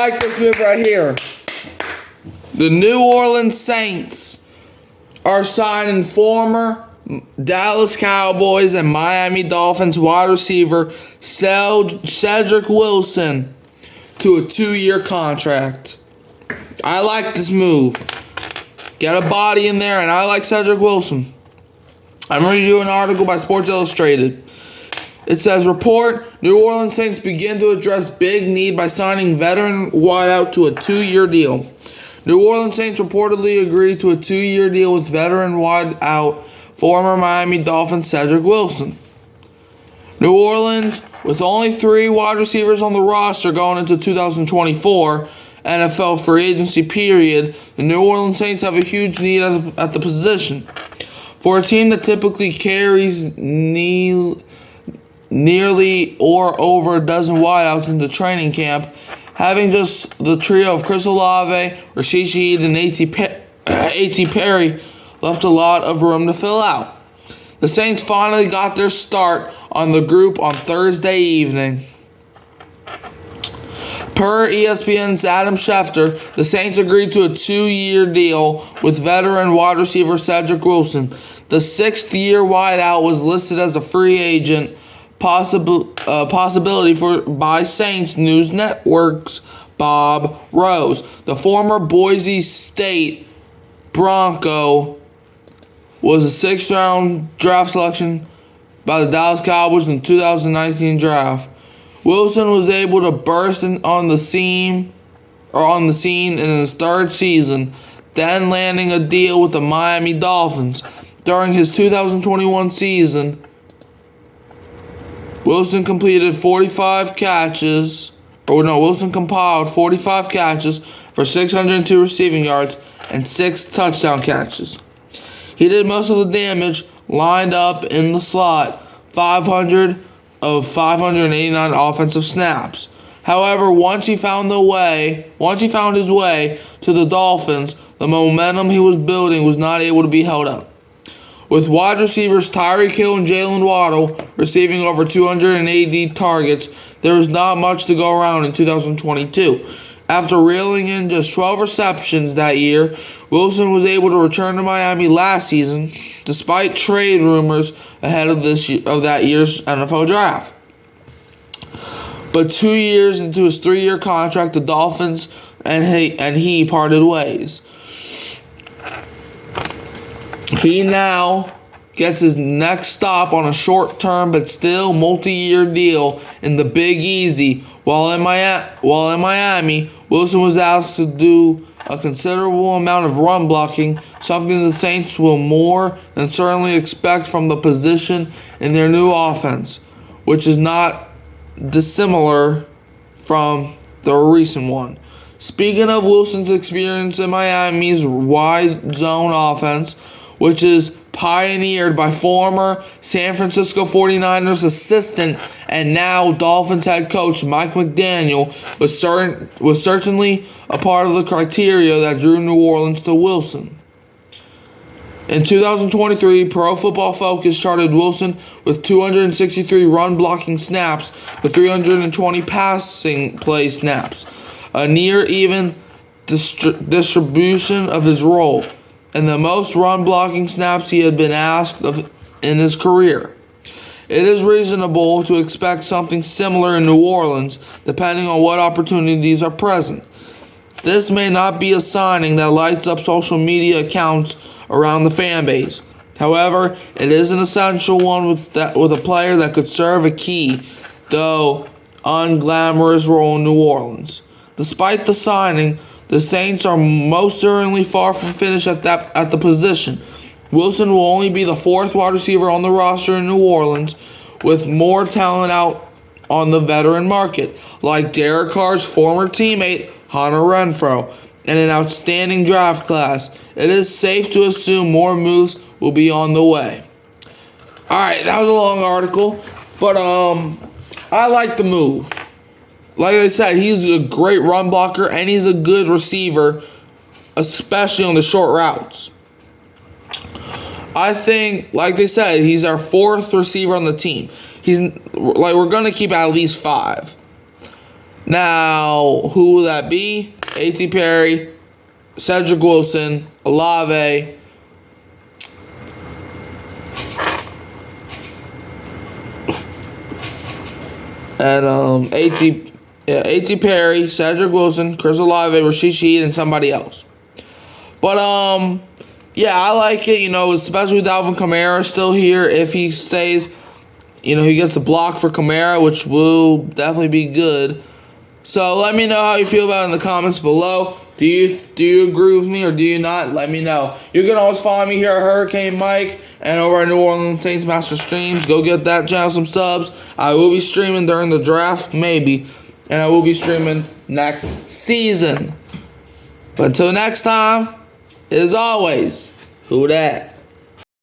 like this move right here. The New Orleans Saints are signing former Dallas Cowboys and Miami Dolphins wide receiver Cedrick Wilson to a 2-year contract. I like this move. Get a body in there, and I like Cedrick Wilson. I'm reading you an article by Sports Illustrated. It says, report, New Orleans Saints begin to address big need by signing veteran wideout to a 2-year deal. New Orleans Saints reportedly agreed to a 2-year deal with veteran wideout former Miami Dolphins Cedrick Wilson. New Orleans, with only 3 wide receivers on the roster going into 2024 NFL free agency period, the New Orleans Saints have a huge need at the position. For a team that typically carries nearly or over a dozen wideouts into training camp, having just the trio of Chris Olave, Rashid Shaheed, and A.T. Perry left a lot of room to fill out. The Saints finally got their start on the group on Thursday evening. Per ESPN's Adam Schefter, the Saints agreed to a 2-year deal with veteran wide receiver Cedrick Wilson. The 6th-year wideout was listed as a free agent possibility by Saints News Network's Bob Rose. The former Boise State Bronco was a 6th-round draft selection by the Dallas Cowboys in the 2019 draft. Wilson was able to burst on the scene in his 3rd season, then landing a deal with the Miami Dolphins. During his 2021 season, Wilson compiled 45 catches for 602 receiving yards and 6 touchdown catches. He did most of the damage lined up in the slot, 500 of 589 offensive snaps. However, once he found his way to the Dolphins, the momentum he was building was not able to be held up. With wide receivers Tyreek Hill and Jalen Waddle receiving over 280 targets, there was not much to go around in 2022. After reeling in just 12 receptions that year, Wilson was able to return to Miami last season, despite trade rumors ahead of that year's NFL draft. But 2 years into his 3-year contract, the Dolphins and he parted ways. He now gets his next stop on a short-term but still multi-year deal in the Big Easy. While in Miami, Wilson was asked to do a considerable amount of run blocking, something the Saints will more than certainly expect from the position in their new offense, which is not dissimilar from the recent one. Speaking of Wilson's experience in Miami's wide zone offense, which is pioneered by former San Francisco 49ers assistant and now Dolphins head coach Mike McDaniel, was certainly a part of the criteria that drew New Orleans to Wilson. In 2023, Pro Football Focus charted Wilson with 263 run-blocking snaps with 320 passing play snaps, a near-even distribution of his role, and the most run-blocking snaps he had been asked of in his career. It is reasonable to expect something similar in New Orleans, depending on what opportunities are present. This may not be a signing that lights up social media accounts around the fan base. However, it is an essential one with a player that could serve a key, though unglamorous role in New Orleans. Despite the signing, the Saints are most certainly far from finished at the position. Wilson will only be the 4th wide receiver on the roster in New Orleans, with more talent out on the veteran market, like Derek Carr's former teammate Hunter Renfrow, and an outstanding draft class. It is safe to assume more moves will be on the way. Alright, that was a long article, but I like the move. Like I said, he's a great run blocker and he's a good receiver, especially on the short routes. I think, like they said, he's our 4th receiver on the team. We're going to keep at least 5. Now, who will that be? A.T. Perry, Cedrick Wilson, Olave, and A.T. Perry, Cedrick Wilson, Chris Olave, Rashid Shaheed, and somebody else. But yeah, I like it. You know, especially with Alvin Kamara still here. If he stays, you know, he gets the block for Kamara, which will definitely be good. So let me know how you feel about it in the comments below. Do you agree with me or do you not? Let me know. You can always follow me here at Hurricane Mike and over at New Orleans Saints Master Streams. Go get that channel some subs. I will be streaming during the draft, maybe. And I will be streaming next season. But until next time, as always, who dat?